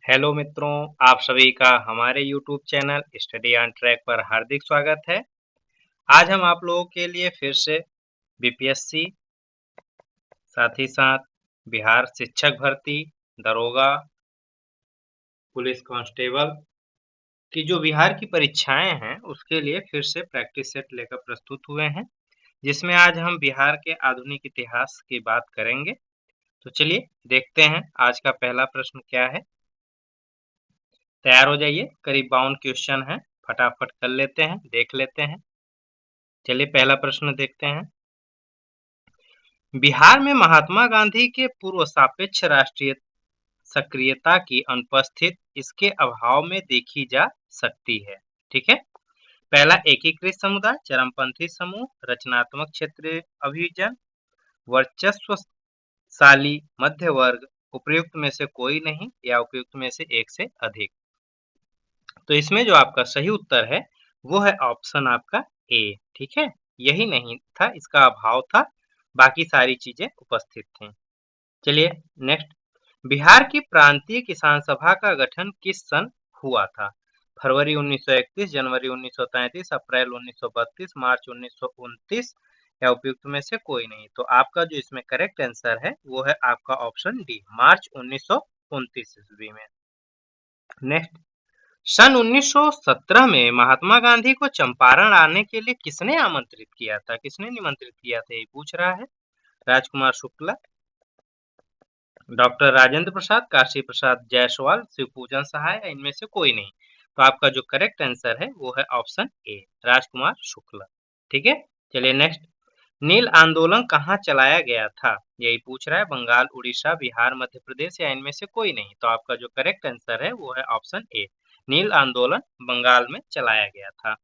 Hello मित्रों, आप सभी का हमारे YouTube channel study on track पर हार्दिक स्वागत है। आज हम आप लोगों के लिए फिर से बीपीएससी, साथ ही साथ बिहार शिक्षक भर्ती, दरोगा, पुलिस कांस्टेबल की जो बिहार की परीक्षाएं हैं उसके लिए फिर से प्रैक्टिस सेट लेकर प्रस्तुत हुए हैं, जिसमें आज हम बिहार के आधुनिक इतिहास की बात करेंगे। तो चलिए देखते हैं आज का पहला प्रश्न क्या है। तैयार हो जाइए, करीब 52 क्वेश्चन है, फटाफट कर लेते हैं, देख लेते हैं। चलिए पहला प्रश्न देखते हैं। बिहार में महात्मा गांधी के पूर्व सापेक्ष राष्ट्रीय सक्रियता की अनुपस्थित इसके अभाव में देखी जा सकती है। ठीक है। पहला, एकीकृत समुदाय, चरमपंथी समूह, रचनात्मक क्षेत्रीय अभियोजन, वर्चस्वशाली मध्य वर्ग, उपयुक्त में से कोई नहीं या उपयुक्त में से एक से अधिक। तो इसमें जो आपका सही उत्तर है वो है ऑप्शन आपका ए। ठीक है, यही नहीं था, इसका अभाव था, बाकी सारी चीजें उपस्थित थी। चलिए नेक्स्ट, बिहार की प्रांतीय किसान सभा का गठन किस सन हुआ था? फरवरी 1931, जनवरी 1933, अप्रैल 1932, मार्च 1929 या उपयुक्त में से कोई नहीं। तो आपका जो इसमें करेक्ट आंसर है वो है आपका ऑप्शन डी, मार्च 1929 ईस्वी में। नेक्स्ट, सन 1917 में महात्मा गांधी को चंपारण आने के लिए किसने आमंत्रित किया था? किसने निमंत्रित किया था, ये पूछ रहा है। राजकुमार शुक्ला, डॉक्टर राजेंद्र प्रसाद, काशी प्रसाद जायसवाल, शिवपूजन सहाय या इनमें से कोई नहीं। तो आपका जो करेक्ट आंसर है वो है ऑप्शन ए, राजकुमार शुक्ला। ठीक है। चलिए नेक्स्ट, नील आंदोलन कहाँ चलाया गया था? यही पूछ रहा है। बंगाल, उड़ीसा, बिहार, मध्य प्रदेश या इनमें से कोई नहीं। तो आपका जो करेक्ट आंसर है वो है ऑप्शन ए, नील आंदोलन बंगाल में चलाया गया था।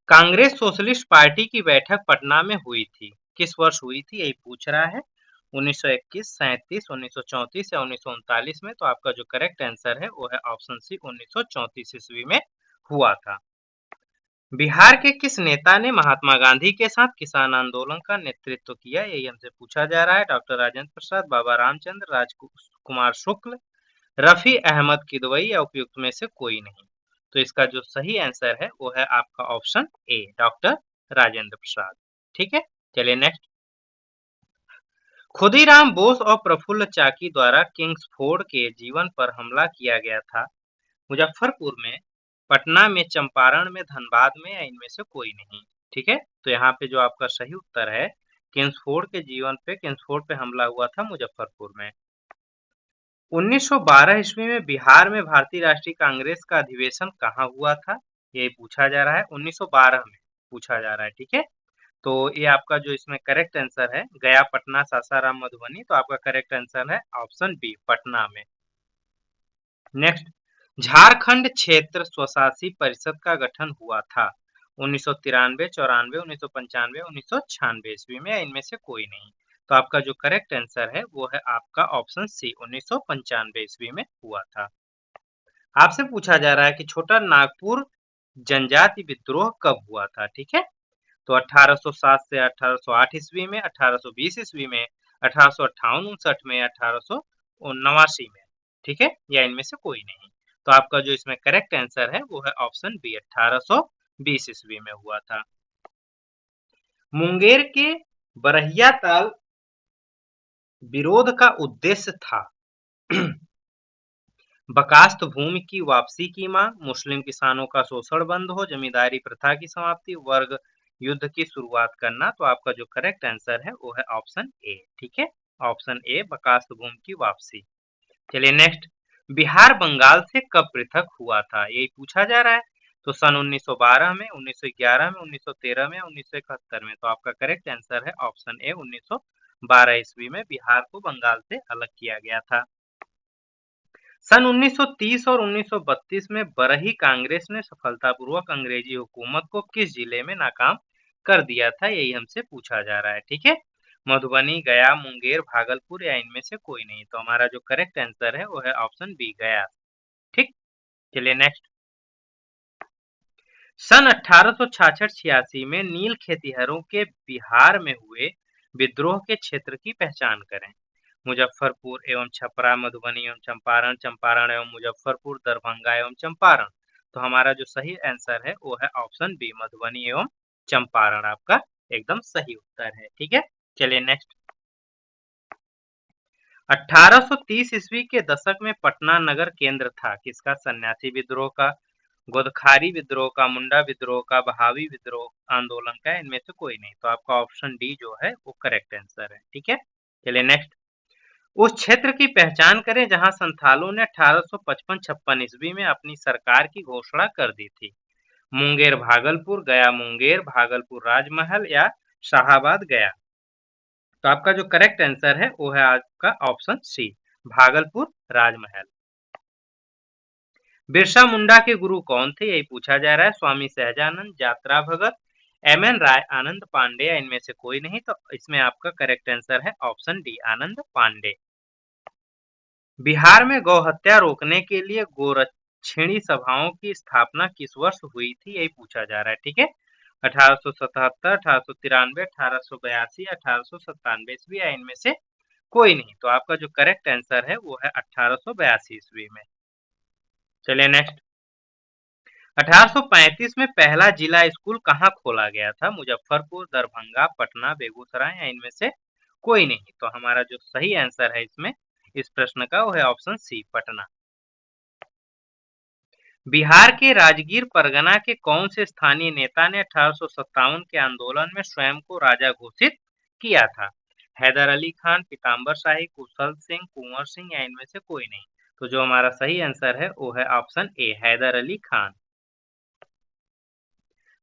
कांग्रेस सोशलिस्ट पार्टी की बैठक पटना में हुई थी, किस वर्ष हुई थी, यही पूछ रहा है। 1921, 37, 1934 या 1939 में। तो आपका जो करेक्ट आंसर है वो है ऑप्शन सी, 1934 ईस्वी में हुआ था। बिहार के किस नेता ने महात्मा गांधी के साथ किसान आंदोलन का नेतृत्व किया? यही हमसे पूछा जा रहा है। डॉक्टर राजेंद्र प्रसाद, बाबा रामचंद्र, राजकुमार शुक्ल, रफी अहमद किदवई या उपयुक्त में से कोई नहीं। तो इसका जो सही आंसर है वो है आपका option A, doctor Rajendra Prasad. ठीक है। चलिए नेक्स्ट, खुदीराम बोस और प्रफुल्ल चाकी द्वारा किंग्सफोर्ड के जीवन पर हमला किया गया था मुजफ्फरपुर में, पटना में, चंपारण में, धनबाद में या इनमें से कोई नहीं। ठीक है। तो यहाँ पे जो आपका सही उत्तर है, किंग्सफोर्ड पे हमला हुआ था मुजफ्फरपुर में। 1912 ईस्वी में बिहार में भारतीय राष्ट्रीय कांग्रेस का अधिवेशन कहाँ हुआ था? ये पूछा जा रहा है। 1912 में पूछा जा रहा है। ठीक है। तो ये आपका जो इसमें करेक्ट आंसर है, गया, पटना, सासाराम, मधुबनी। तो आपका करेक्ट आंसर है ऑप्शन बी, पटना में। नेक्स्ट, झारखंड क्षेत्र स्वशासी परिषद का गठन हुआ था 1993, 94, 1995, 1996 ईस्वी में या इनमें से कोई नहीं। तो आपका जो करेक्ट आंसर है वो है आपका ऑप्शन सी, 1995 ईस्वी में हुआ था। आपसे पूछा जा रहा है कि छोटा नागपुर जनजाति विद्रोह कब हुआ था? ठीक है। तो 1807 से 1808 ईस्वी में, 1820 ईस्वी में, 1858-59 में, 1889 में। ठीक है, या इनमें से कोई नहीं। तो आपका जो इसमें करेक्ट आंसर है वो है ऑप्शन बी, 1820 ईस्वी में हुआ था। मुंगेर के बरहिया ताल विरोध का उद्देश्य था बकास्त भूमि की वापसी की मांग, मुस्लिम किसानों का शोषण बंद हो, जमींदारी प्रथा की समाप्ति, वर्ग युद्ध की शुरुआत करना। तो आपका जो करेक्ट आंसर है वो है ऑप्शन ए। ठीक है, ऑप्शन ए, बकास्त भूमि की वापसी। चलिए नेक्स्ट, बिहार बंगाल से कब पृथक हुआ था? यही पूछा जा रहा है। तो सन 1912 में, 1911 में, 1913 में, 1971 में। तो आपका करेक्ट आंसर है ऑप्शन ए, 1912 ईस्वी में बिहार को बंगाल से अलग किया गया था। सन 1930 और 1932 में बरही कांग्रेस ने सफलतापूर्वक अंग्रेजी हुकूमत को किस जिले में नाकाम कर दिया था? यही हमसे पूछा जा रहा है। ठीक है, मधुबनी, गया, मुंगेर, भागलपुर या इनमें से कोई नहीं। तो हमारा जो करेक्ट आंसर है वो है ऑप्शन बी, गया। ठीक। चलिए नेक्स्ट, सन 1866-86 में नील खेतिहरों के बिहार में हुए विद्रोह के क्षेत्र की पहचान करें। मुजफ्फरपुर एवं छपरा, मधुबनी एवं चंपारण, चंपारण एवं मुजफ्फरपुर, दरभंगा एवं चंपारण। तो हमारा जो सही आंसर है वो है ऑप्शन बी, मधुबनी एवं चंपारण आपका एकदम सही उत्तर है। ठीक है, चलिए नेक्स्ट। 1830 ईस्वी के दशक में पटना नगर केंद्र था किसका? सन्यासी विद्रोह का, गोदखारी विद्रोह का, मुंडा विद्रोह का, बहावी विद्रोह आंदोलन का, इनमें से कोई नहीं। तो आपका ऑप्शन डी जो है वो करेक्ट आंसर है। ठीक है, चलिए नेक्स्ट। उस क्षेत्र की पहचान करें जहां संथालों ने 1855-56 ईस्वी में अपनी सरकार की घोषणा कर दी थी। मुंगेर भागलपुर, गया मुंगेर, भागलपुर राजमहल या शाहाबाद गया। तो आपका जो करेक्ट आंसर है वो है आपका ऑप्शन सी, भागलपुर राजमहल। बिरसा मुंडा के गुरु कौन थे, यही पूछा जा रहा है। स्वामी सहजानंद, यात्रा भगत, एमएन राय, आनंद पांडे या इनमें से कोई नहीं। तो इसमें आपका करेक्ट आंसर है ऑप्शन डी, आनंद पांडे। बिहार में गौ हत्या रोकने के लिए गोरक्षिणी सभाओं की स्थापना किस वर्ष हुई थी, यही पूछा जा रहा है। ठीक है, 1877, 1893, 1882 या 1897 ईस्वी या इनमें से कोई नहीं। तो आपका जो करेक्ट आंसर है वो है 1882 ईस्वी में। चलिए नेक्स्ट। 1835 में पहला जिला स्कूल कहाँ खोला गया था? मुजफ्फरपुर, दरभंगा, पटना, बेगूसराय या इनमें से कोई नहीं। तो हमारा जो सही आंसर है इसमें इस प्रश्न का वो है ऑप्शन सी, पटना। बिहार के राजगीर परगना के कौन से स्थानीय नेता ने 1857 के आंदोलन में स्वयं को राजा घोषित किया था? हैदर अली खान, पीताम्बर शाही, कुशल सिंह, कुंवर सिंह या इनमें से कोई नहीं। तो जो हमारा सही आंसर है वो है ऑप्शन ए, हैदर अली खान।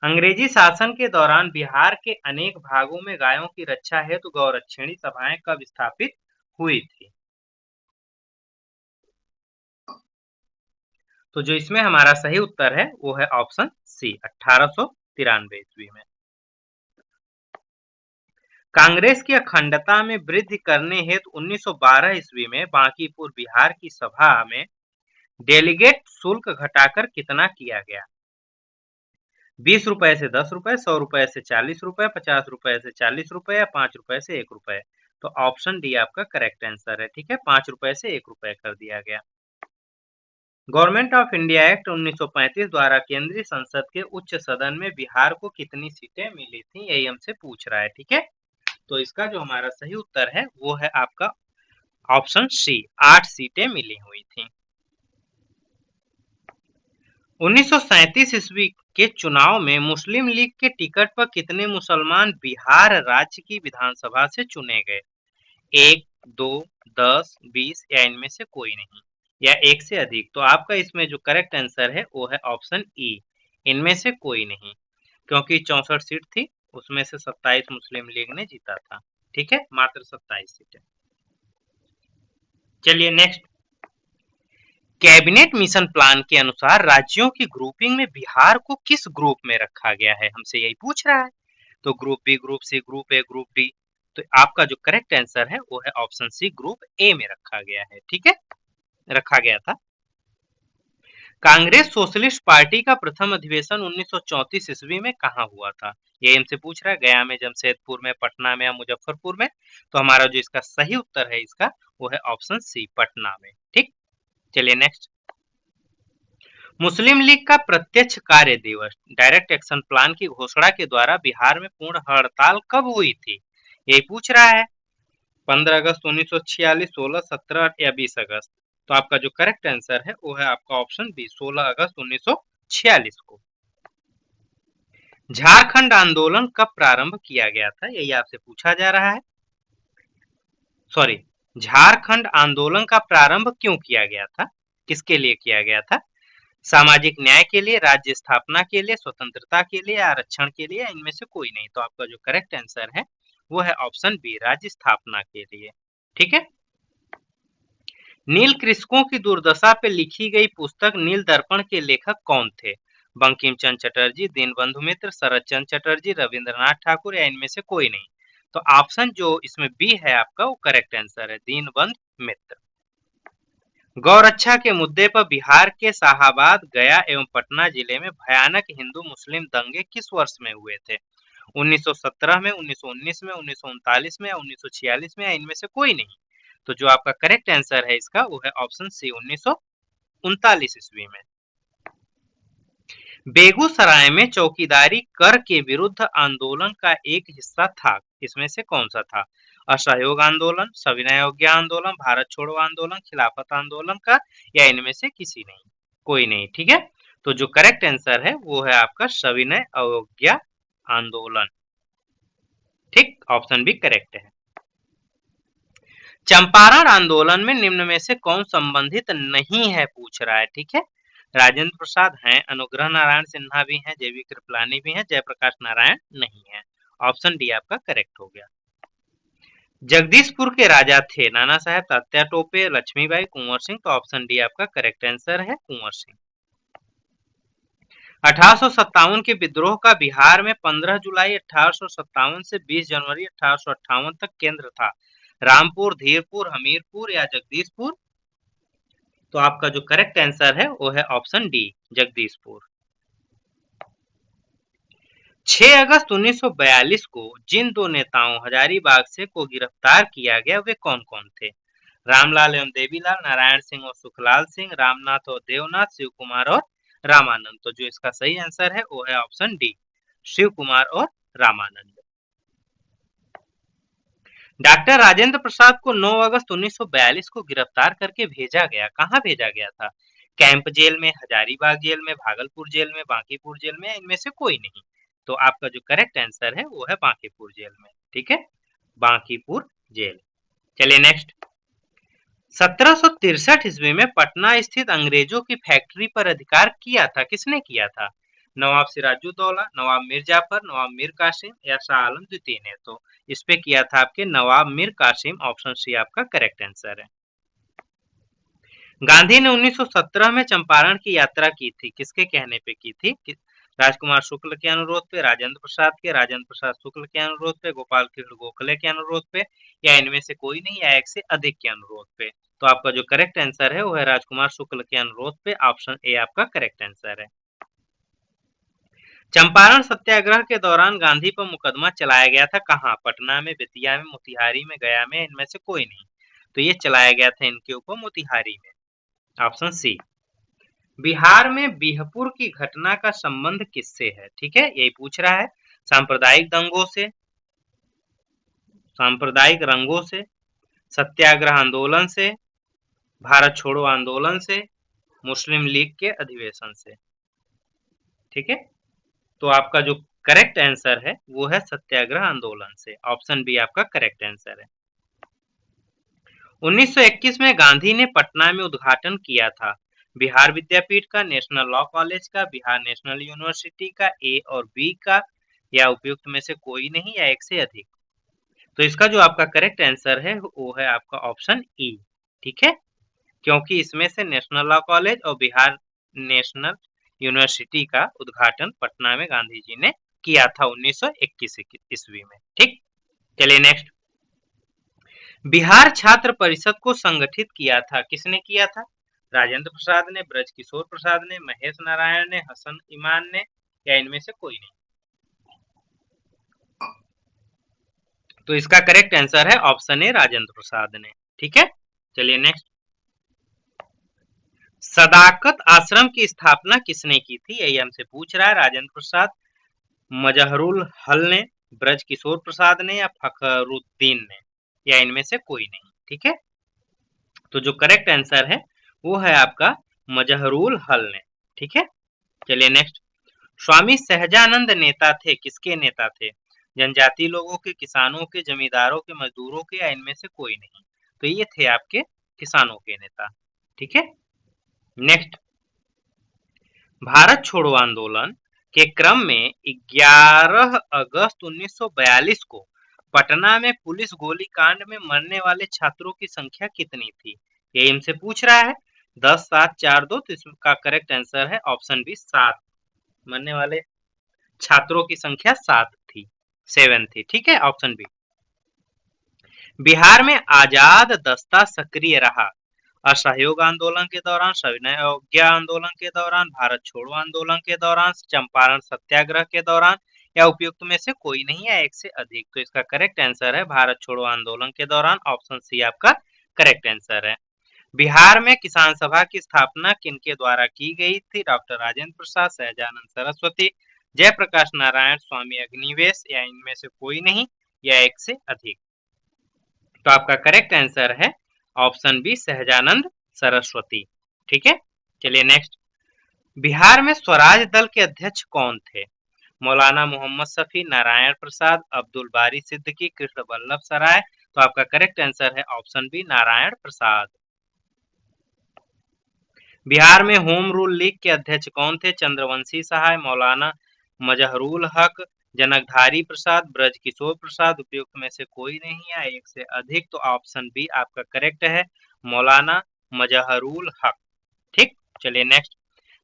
अंग्रेजी शासन के दौरान बिहार के अनेक भागों में गायों की रक्षा हेतु गौरक्षिणी सभाएं कब स्थापित हुई थी? तो जो इसमें हमारा सही उत्तर है वो है ऑप्शन सी, 1893 ईस्वी में। कांग्रेस की अखंडता में वृद्धि करने हेतु 1912 ईस्वी में बांकीपुर बिहार की सभा में डेलीगेट शुल्क घटाकर कितना किया गया? 20 रुपए से 10 रुपए, 100 रुपए से 40 रुपए, 50 रुपए से 40 रुपए या 5 रुपए से 1 रुपए। तो ऑप्शन डी आपका करेक्ट आंसर है। ठीक है, 5 रुपए से 1 रुपए कर दिया गया। गवर्नमेंट ऑफ इंडिया एक्ट 1935 द्वारा केंद्रीय संसद के उच्च सदन में बिहार को कितनी सीटें मिली थी, यही हमसे पूछ रहा है। ठीक है, तो इसका जो हमारा सही उत्तर है वो है आपका ऑप्शन सी, 8 सीटें मिली हुई थी। 1937 ईस्वी के चुनाव में मुस्लिम लीग के टिकट पर कितने मुसलमान बिहार राज्य की विधानसभा से चुने गए? 1, 2, 10, 20 या इनमें से कोई नहीं, या एक से अधिक। तो आपका इसमें जो करेक्ट आंसर है वो है ऑप्शन ई, इनमें से कोई नहीं, क्योंकि 64 सीट थी उसमें से 27 मुस्लिम लीग ने जीता था। ठीक है, मात्र 27 सीटें। चलिए नेक्स्ट। कैबिनेट मिशन प्लान के अनुसार राज्यों की ग्रुपिंग में बिहार को किस ग्रुप में रखा गया है, हमसे यही पूछ रहा है। तो group B, group C, group A, group D. तो आपका जो करेक्ट आंसर है वो है ऑप्शन सी, ग्रुप ए में रखा गया है। ठीक है, रखा गया था। कांग्रेस सोशलिस्ट पार्टी का प्रथम अधिवेशन 1934 ईस्वी में कहाँ हुआ था? ये हमसे पूछ रहा है, गया में, जमशेदपुर में, पटना में या मुजफ्फरपुर में। तो हमारा जो इसका सही उत्तर है इसका वो है ऑप्शन सी, पटना में। ठीक, चलिए नेक्स्ट। मुस्लिम लीग का प्रत्यक्ष कार्य दिवस डायरेक्ट एक्शन प्लान की घोषणा के द्वारा बिहार में पूर्ण हड़ताल कब हुई थी, यही पूछ रहा है। 15 अगस्त 1946, 16, 17 या 20 अगस्त। तो आपका जो करेक्ट आंसर है वो है आपका ऑप्शन बी, 16 अगस्त 1946 को। झारखंड आंदोलन कब प्रारंभ किया गया था, यही आपसे पूछा जा रहा है। सॉरी, झारखंड आंदोलन का प्रारंभ क्यों किया गया था, किसके लिए किया गया था? सामाजिक न्याय के लिए, राज्य स्थापना के लिए, स्वतंत्रता के लिए, आरक्षण के लिए, इनमें से कोई नहीं। तो आपका जो करेक्ट आंसर है वो है ऑप्शन बी, राज्य स्थापना के लिए। ठीक है, नील कृषकों की दुर्दशा पे लिखी गई पुस्तक नील दर्पण के लेखक कौन थे? बंकिम चंद्र चटर्जी, दीनबंधु मित्र, शरद चंद्र चटर्जी, रविंद्रनाथ ठाकुर या इनमें से कोई नहीं। तो ऑप्शन जो इसमें बी है आपका वो करेक्ट आंसर है, दीनबंधु मित्र। गौरक्षा के मुद्दे पर बिहार के शाहाबाद, गया एवं पटना जिले में भयानक हिंदू मुस्लिम दंगे किस वर्ष में हुए थे? 1917 में, 1919 में, 1939 में या 1946 में या इनमें से कोई नहीं। तो जो आपका करेक्ट आंसर है इसका वो है ऑप्शन सी 1939 ईस्वी में। बेगूसराय में चौकीदारी कर के विरुद्ध आंदोलन का एक हिस्सा था, इसमें से कौन सा था? असहयोग आंदोलन, सविनय अवज्ञा आंदोलन, भारत छोड़ो आंदोलन, खिलाफत आंदोलन का, या इनमें से किसी नहीं? कोई नहीं, ठीक है। तो जो करेक्ट आंसर है वो है आपका सविनय अवज्ञा आंदोलन, ठीक, ऑप्शन बी करेक्ट है। चंपारण आंदोलन में निम्न में से कौन संबंधित नहीं है पूछ रहा है, ठीक है। राजेंद्र प्रसाद हैं, अनुग्रह नारायण सिन्हा भी हैं, जेवी कृपलानी भी हैं, जयप्रकाश नारायण नहीं है। ऑप्शन डी आपका करेक्ट हो गया। जगदीशपुर के राजा थे नाना साहेब, तात्या टोपे, लक्ष्मीबाई, कुंवर सिंह, तो ऑप्शन डी आपका करेक्ट आंसर है कुंवर सिंह। 1857 के विद्रोह का बिहार में 15 जुलाई 1857 से 20 जनवरी 1858 तक केंद्र था। रामपुर, धीरपुर, हमीरपुर या जगदीशपुर? तो आपका जो करेक्ट आंसर है वो है ऑप्शन डी जगदीशपुर। 6 अगस्त 1942 को जिन दो नेताओं हजारीबाग से को गिरफ्तार किया गया वे कौन कौन थे? रामलाल एवं देवीलाल, नारायण सिंह और सुखलाल सिंह, रामनाथ और देवनाथ, शिव कुमार और रामानंद। तो जो इसका सही आंसर है वो है ऑप्शन डी शिव कुमार और रामानंद। डॉक्टर राजेंद्र प्रसाद को 9 अगस्त 1942 को गिरफ्तार करके भेजा गया, कहां भेजा गया था? कैंप जेल में, हजारीबाग जेल में, भागलपुर जेल में, बांकीपुर जेल में, इनमें से कोई नहीं? तो आपका जो करेक्ट आंसर है वो है बांकीपुर जेल में, ठीक है, बांकीपुर जेल। चलिए नेक्स्ट। 1763 ईस्वी में पटना स्थित अंग्रेजों की फैक्ट्री पर अधिकार किया था, किसने किया था? नवाब सिराजुद्दौला, नवाब मीर जाफर, नवाब मीर कासिम या शाह आलम द्वितीय ने? तो इस पे किया था आपके नवाब मीर कासिम, ऑप्शन सी आपका करेक्ट आंसर है। गांधी ने 1917 में चंपारण की यात्रा की थी, किसके कहने पे की थी? राजकुमार शुक्ल के अनुरोध पे, राजेंद्र प्रसाद के, राजेंद्र प्रसाद शुक्ल के अनुरोध पे, गोपाल कृष्ण गोखले के अनुरोध पे, या इनमें से कोई नहीं, या एक से अधिक के अनुरोध पे? तो आपका जो करेक्ट आंसर है वो है राजकुमार शुक्ल के अनुरोध पे, ऑप्शन ए आपका करेक्ट आंसर है। चंपारण सत्याग्रह के दौरान गांधी पर मुकदमा चलाया गया था, कहां? पटना में, बेतिया में, मोतिहारी में, गया में, इनमें से कोई नहीं? तो ये चलाया गया था इनके ऊपर मोतिहारी में, ऑप्शन सी। बिहार में बिहपुर की घटना का संबंध किससे है, ठीक है, यही पूछ रहा है। सांप्रदायिक दंगों से, सांप्रदायिक रंगों से, सत्याग्रह आंदोलन से, भारत छोड़ो आंदोलन से, मुस्लिम लीग के अधिवेशन से? ठीक है, तो आपका जो करेक्ट आंसर है वो है सत्याग्रह आंदोलन से, ऑप्शन बी आपका करेक्ट आंसर है। 1921 में गांधी ने पटना में उद्घाटन किया था बिहार विद्यापीठ का, नेशनल लॉ कॉलेज का, बिहार नेशनल यूनिवर्सिटी का, ए और बी का, या उपयुक्त में से कोई नहीं, या एक से अधिक? तो इसका जो आपका करेक्ट आंसर है वो है आपका ऑप्शन ई, ठीक है, क्योंकि इसमें से नेशनल लॉ कॉलेज और बिहार नेशनल यूनिवर्सिटी का उद्घाटन पटना में गांधी जी ने किया था 1921 ईस्वी में, ठीक। चलिए नेक्स्ट। बिहार छात्र परिषद को संगठित किया था, किसने किया था? राजेंद्र प्रसाद ने, ब्रज किशोर प्रसाद ने, महेश नारायण ने, हसन इमाम ने, या इनमें से कोई नहीं? तो इसका करेक्ट आंसर है ऑप्शन ए राजेंद्र प्रसाद ने, ठीक है। चलिए नेक्स्ट। सदाकत आश्रम की स्थापना किसने की थी, यही हमसे पूछ रहा है। राजेंद्र प्रसाद, मजहरुल हल ने, ब्रज किशोर प्रसाद ने, या फखरुद्दीन ने, या इनमें से कोई नहीं? ठीक है, तो जो करेक्ट आंसर है वो है आपका मजहरुल हल ने, ठीक है। चलिए नेक्स्ट। स्वामी सहजानंद नेता थे, किसके नेता थे? जनजाति लोगों के, किसानों के, जमींदारों के, मजदूरों के, या इनमें से कोई नहीं? तो ये थे आपके किसानों के नेता, ठीक है। नेक्स्ट। भारत छोड़ो आंदोलन के क्रम में 11 अगस्त 1942 को पटना में पुलिस गोलीकांड में मरने वाले छात्रों की संख्या कितनी थी? ये इनसे पूछ रहा है। 10, 7, 4, 2, तो इसका करेक्ट आंसर है ऑप्शन बी 7। मरने वाले छात्रों की संख्या 7 थी, 7 थी, ठीक है, ऑप्शन बी। बिहार में आजाद दस्ता सक्रिय रहा असहयोग आंदोलन के दौरान, सविनय अवज्ञा आंदोलन के दौरान, भारत छोड़ो आंदोलन के दौरान, चंपारण सत्याग्रह के दौरान, या उपयुक्त में से कोई नहीं, या एक से अधिक? तो इसका करेक्ट आंसर है भारत छोड़ो आंदोलन के दौरान, ऑप्शन सी आपका करेक्ट आंसर है। बिहार में किसान सभा की स्थापना किनके द्वारा की गई थी? डॉक्टर राजेंद्र प्रसाद, सहजानंद सरस्वती, जयप्रकाश नारायण, स्वामी अग्निवेश या इनमें से कोई नहीं या एक से अधिक। तो आपका करेक्ट आंसर है ऑप्शन बी, सहजानंद सरस्वती। ठीक है, चलिए नेक्स्ट। बिहार में स्वराज दल के अध्यक्ष कौन थे? मौलाना मोहम्मद शफी, नारायण प्रसाद, अब्दुल बारी सिद्दीकी, कृष्ण वल्लभ सराय। तो आपका करेक्ट आंसर है ऑप्शन बी, नारायण प्रसाद। बिहार में होम रूल लीग के अध्यक्ष कौन थे? चंद्रवंशी सहाय, मौलाना मजहरूल हक, जनकधारी प्रसाद, ब्रज किशोर प्रसाद, उपयुक्त में से कोई नहीं या एक से अधिक। तो ऑप्शन बी आपका करेक्ट है, मौलाना मजहरूल हक। ठीक, चलिए नेक्स्ट।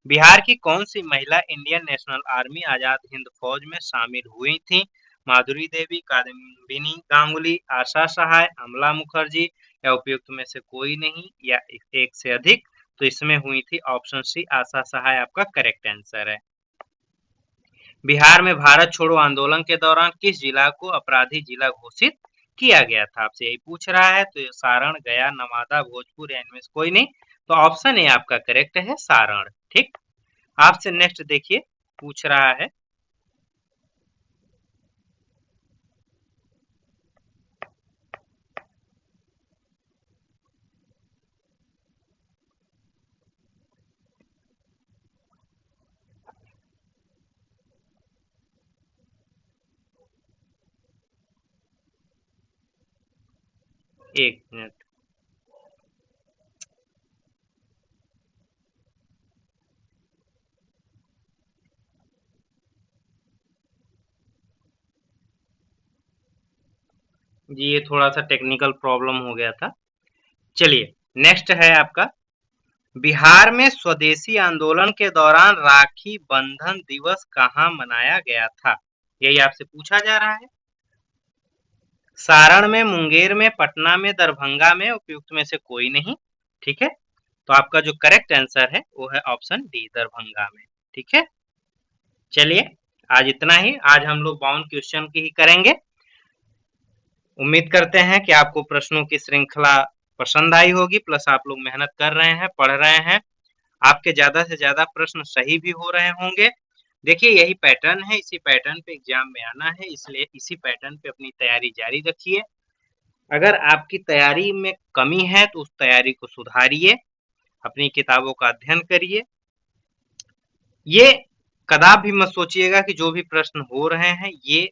बिहार की कौन सी महिला Indian national army Azad Hind फौज में शामिल हुई थी? माधुरी देवी, कादम्बिनी गांगुली, आशा सहाय, अमला मुखर्जी या उपयुक्त में से कोई नहीं या एक से अधिक। तो इसमें हुई थी ऑप्शन सी, आशा सहाय आपका करेक्ट आंसर है। बिहार में भारत छोड़ो आंदोलन के दौरान किस जिला को अपराधी जिला घोषित किया गया था? आपसे यही पूछ रहा है। तो सारण, गया, नवादा, भोजपुर या इनमें से कोई नहीं। तो ऑप्शन ए आपका करेक्ट है, सारण। ठीक, आपसे नेक्स्ट देखिए पूछ रहा है। एक मिनट, जी ये थोड़ा सा टेक्निकल प्रॉब्लम हो गया था। चलिए नेक्स्ट है आपका। बिहार में स्वदेशी आंदोलन के दौरान राखी बंधन दिवस कहाँ मनाया गया था? यही आपसे पूछा जा रहा है। सारण में, मुंगेर में, पटना में, दरभंगा में, उपयुक्त में से कोई नहीं। ठीक है, तो आपका जो करेक्ट आंसर है वो है ऑप्शन डी, दरभंगा में। ठीक है, चलिए आज इतना ही। आज हम लोग बाउंड क्वेश्चन की ही करेंगे। उम्मीद करते हैं कि आपको प्रश्नों की श्रृंखला पसंद आई होगी, प्लस आप लोग मेहनत कर रहे हैं, पढ़ रहे हैं, आपके ज्यादा से ज्यादा प्रश्न सही भी हो रहे होंगे। देखिए यही पैटर्न है, इसी पैटर्न पे एग्जाम में आना है, इसलिए इसी पैटर्न पे अपनी तैयारी जारी रखिए। अगर आपकी तैयारी में कमी है तो उस तैयारी को सुधारिए, अपनी किताबों का अध्ययन करिए। ये कदापि मत सोचिएगा कि जो भी प्रश्न हो रहे हैं ये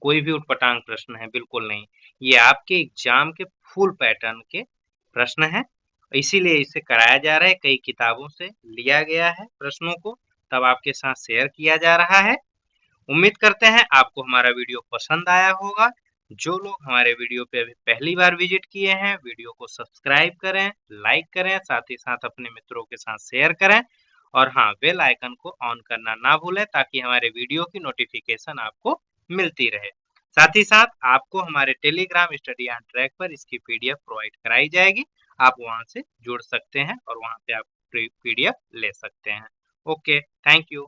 कोई भी उटपटांग प्रश्न है, बिल्कुल नहीं। ये आपके एग्जाम के फुल पैटर्न के प्रश्न है, इसीलिए इसे कराया जा रहा है। कई किताबों से लिया गया है प्रश्नों को, तब आपके साथ शेयर किया जा रहा है। उम्मीद करते हैं आपको हमारा वीडियो पसंद आया होगा। जो लोग हमारे वीडियो पे अभी पहली बार विजिट किए हैं, वीडियो को सब्सक्राइब करें, लाइक करें, साथ ही साथ अपने मित्रों के साथ शेयर करें, और हाँ, बेल आइकन को ऑन करना ना भूलें ताकि हमारे वीडियो की नोटिफिकेशन आपको मिलती रहे। साथ ही साथ आपको हमारे टेलीग्राम स्टडी ऑन ट्रैक पर इसकी पीडीएफ प्रोवाइड कराई जाएगी। आप वहां से जुड़ सकते हैं और वहां पे आप पीडीएफ ले सकते हैं। Okay, thank you.